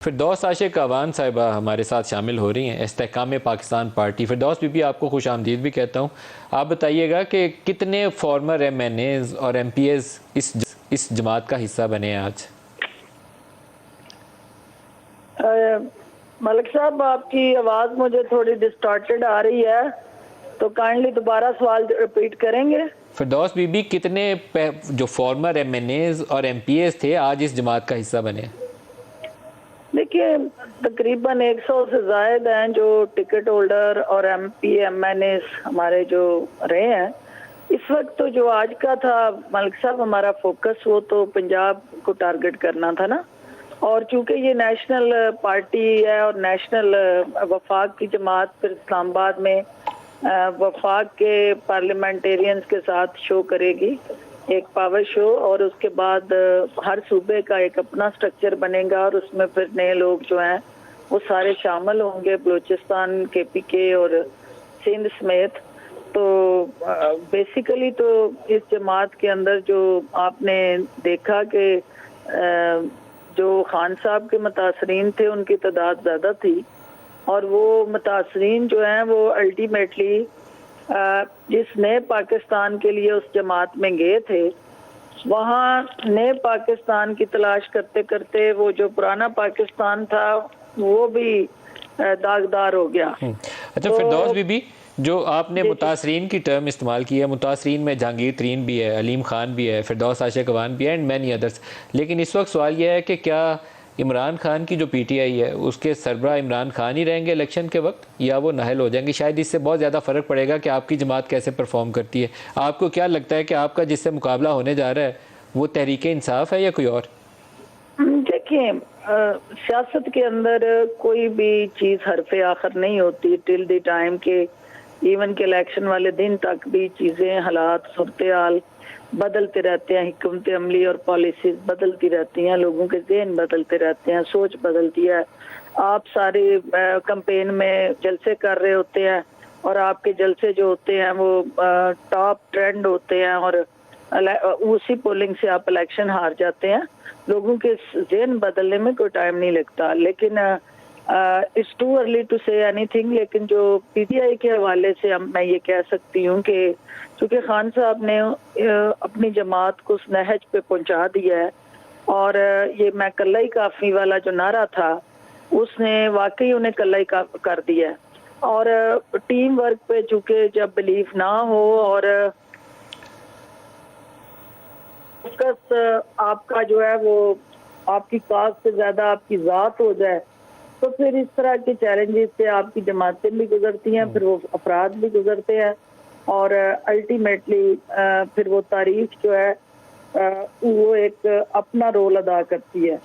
फिरदौस आशिक अवान साहिबा हमारे साथ शामिल हो रही हैं इस्तेहकाम पाकिस्तान पार्टी। फिरदौस बीबी, आपको खुश आमदीद भी कहता हूँ। आप बताइएगा कि कितने फॉर्मर MNAs और MPs इस जमात का हिस्सा बने हैं आज? मलिक साहब, आपकी आवाज़ मुझे थोड़ी डिस्टॉर्टेड आ रही है, तो काइंडली दोबारा सवाल रिपीट करेंगे। फिरदौस बीबी, कितने जो फॉर्मर MNAs और MPs थे आज इस जमात का हिस्सा बने हैं? देखिए, तकरीबन 100 से ज़ायद हैं जो टिकट होल्डर और MP MNAs हमारे जो रहे हैं। इस वक्त तो जो आज का था मलिक साहब, हमारा फोकस वो तो पंजाब को टारगेट करना था ना, और चूंकि ये नेशनल पार्टी है और नेशनल वफाक की जमात फिर इस्लामाबाद में वफाक के पार्लियामेंटेरियंस के साथ शो करेगी, एक पावर शो, और उसके बाद हर सूबे का एक अपना स्ट्रक्चर बनेगा और उसमें फिर नए लोग जो हैं वो सारे शामिल होंगे, बलूचिस्तान, KPK और सिंध समेत। तो बेसिकली तो इस जमात के अंदर जो आपने देखा कि जो खान साहब के मुतासरीन थे उनकी तादाद ज़्यादा थी, और वो मुतासरीन जो हैं वो अल्टीमेटली जिस नए पाकिस्तान के लिए उस जमात में गए थे, वहाँ नए पाकिस्तान की तलाश करते करते वो जो पुराना पाकिस्तान था वो भी दागदार हो गया। अच्छा, फिरदौस बीबी, जो आपने मुतासरीन की टर्म इस्तेमाल की है, मुतासरीन में जहांगीर तरीन भी है, अलीम खान भी है, फिरदौस आशिक अवान भी है एंड मैनी अदर्स। लेकिन इस वक्त सवाल यह है कि क्या इमरान खान की जो PTI है उसके सरबराह इमरान खान ही रहेंगे इलेक्शन के वक्त, या वो नाहल हो जाएंगे? शायद इससे बहुत ज़्यादा फ़र्क पड़ेगा कि आपकी जमात कैसे परफॉर्म करती है। आपको क्या लगता है कि आपका जिससे मुकाबला होने जा रहा है वो तहरीक इंसाफ है या कोई और? देखिए, सियासत के अंदर कोई भी चीज़ हरफे आखिर नहीं होती। टिल द टाइम के इवन के इलेक्शन वाले दिन तक भी चीज़ें, हालात, सूरत हाल बदलते रहते हैं, हिकमत अमली और पॉलिसीज बदलती रहती हैं, लोगों के जहन बदलते रहते हैं, सोच बदलती है। आप सारे कैंपेन में जलसे कर रहे होते हैं और आपके जलसे जो होते हैं वो टॉप ट्रेंड होते हैं, और उसी पोलिंग से आप इलेक्शन हार जाते हैं। लोगों के जहन बदलने में कोई टाइम नहीं लगता, लेकिन it's too early to say anything. लेकिन जो PTI के हवाले से मैं ये कह सकती हूँ कि चूँकि खान साहब ने अपनी जमात को उस नहज पे पहुँचा दिया है, और ये मैं कल्ला ही काफ़ी वाला जो नारा था उसने वाकई उन्हें कल्ला ही कर दिया है। और टीम वर्क पे चूँकि जब बिलीफ ना हो और फोकस आपका जो है वो आपकी काज से ज़्यादा आपकी ज़ात हो जाए, तो फिर इस तरह के चैलेंजेस से आपकी जमातें भी गुजरती हैं, फिर वो अफराद भी गुजरते हैं, और अल्टीमेटली फिर वो तारीख जो है वो एक अपना रोल अदा करती है।